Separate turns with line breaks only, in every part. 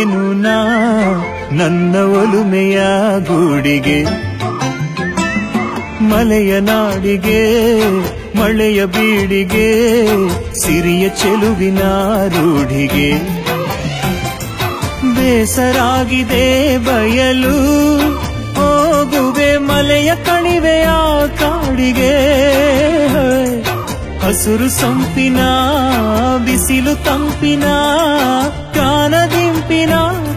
ಹೋಗುವೆನು ನಾ ನನ್ನ ಒಲುಮೆಯ ಗೂಡಿಗೆ. ಮಲೆಯ ನಾಡಿಗೆ ಮಳೆಯ ಬೀಡಿಗೆ ಸಿರಿಯ ಚೆಲುವಿನ ರೂಢಿಗೆ. ಬೇಸರಾಗಿದೆ ಬಯಲು ಹೋಗುವೆ ಮಲೆಯ ಕಣಿವೆಯ ಕಾಡಿಗೆ. ಹಸುರು ಸೊಂಪಿನ ಬಿಸಿಲು ತಂಪಿನ ಕಾನದಿಂಪಿನ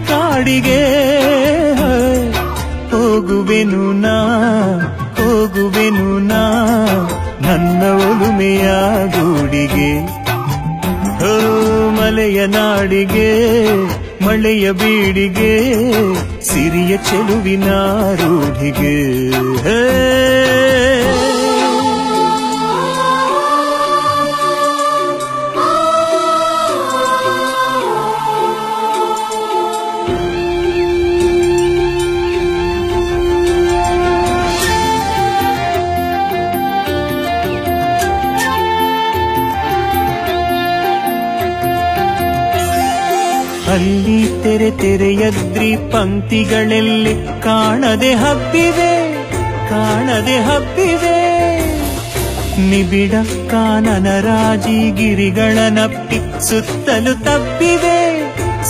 ಕಾಡಿಗೆ. ಹೋಗುವೆನು ನಾ ಹೋಗುವೆನು ನಾ ನನ್ನ ಒಲುಮೆಯ ಗೂಡಿಗೆ. ಮಲೆಯ ನಾಡಿಗೆ ಮಳೆಯ ಬೀಡಿಗೆ ಸಿರಿಯ ಚೆಲುವಿನ ರೂಢಿಗೆ. ಅಲ್ಲಿ ತೆರೆ ತೆರೆಯದ್ರಿ ಪಂಕ್ತಿಗಳೆಲ್ಲಿ ಕಾಣದೆ ಹಬ್ಬಿವೆ ಕಾಣದೆ ಹಬ್ಬಿವೆ. ನಿಬಿಡ ಕಾನನ ರಾಜಿಗಿರಿಗಳ ನಪ್ಪಿ ಸುತ್ತಲೂ ತಬ್ಬಿವೆ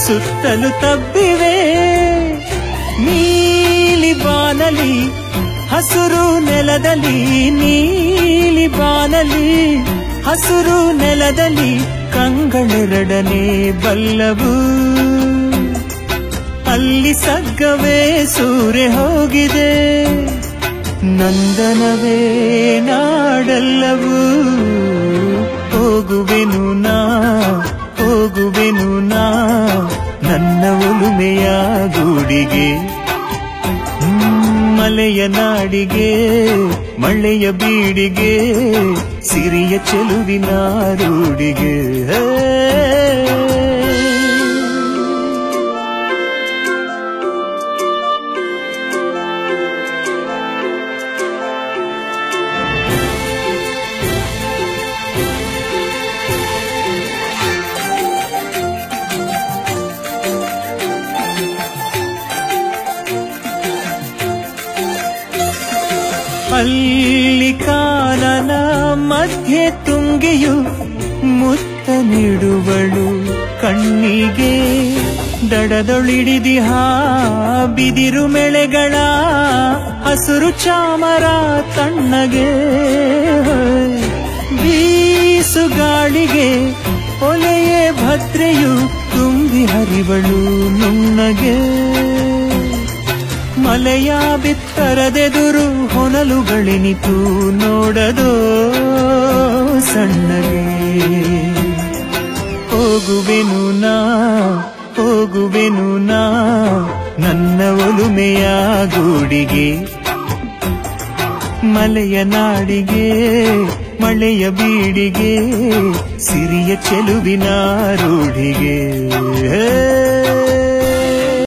ಸುತ್ತಲೂ ತಬ್ಬಿವೆ. ನೀಲಿ ಬಾನಲಿ ಹಸುರು ನೆಲದಲ್ಲಿ ನೀಲಿ ಬಾನಲಿ ಹಸುರು ನೆಲದಲ್ಲಿ ಕಂಗಳೆರಡನೆ ಬಲ್ಲವು. ಅಲ್ಲಿ ಸಗ್ಗವೇ ಸೂರೆ ಹೋಗಿದೆ ನಂದನವೇ ನಾಡಲ್ಲವು. ಹೋಗುವೆನು ನಾ ಹೋಗುವೆನು ನಾ ನನ್ನ ಒಲುಮೆಯ ಗೂಡಿಗೆ. ಮಲೆಯ ನಾಡಿಗೆ ಮಳೆಯ ಬೀಡಿಗೆ ಸಿರಿಯ ಚೆಲುವಿನ ರೂಢಿಗೆ. ಅಲ್ಲಿ ಕಾನನ ಮಧ್ಯೆ ತುಂಗೆಯು ಮುತ್ತ ನೀಡುವಳು ಕಣ್ಣಿಗೆ. ದಡದೊಳಿಡಿದಿಹ ಬಿದಿರು ಮೆಳೆಗಳ ಹಸುರು ಚಾಮರ ತಣ್ಣಗೆ. ಬೀಸುಗಾಳಿಗೆ ಒಲೆಯೇ ಭದ್ರೆಯು ತುಂಬಿ ಹರಿವಳು ನುಣ್ಣಗೆ. ಮಲೆಯ ಬಿತ್ತರದೆದುರು ಹೊನಲುಗಳೆನಿತು ನೋಡದೋ ಸಣ್ಣಗೆ. ಹೋಗುವೆನು ನಾ ಹೋಗುವೆನು ನಾ ನನ್ನ ಒಲುಮೆಯ ಗೂಡಿಗೆ. ಮಲೆಯ ನಾಡಿಗೆ ಮಳೆಯ ಬೀಡಿಗೆ ಸಿರಿಯ ಚೆಲುವಿನ ರೂಢಿಗೆ.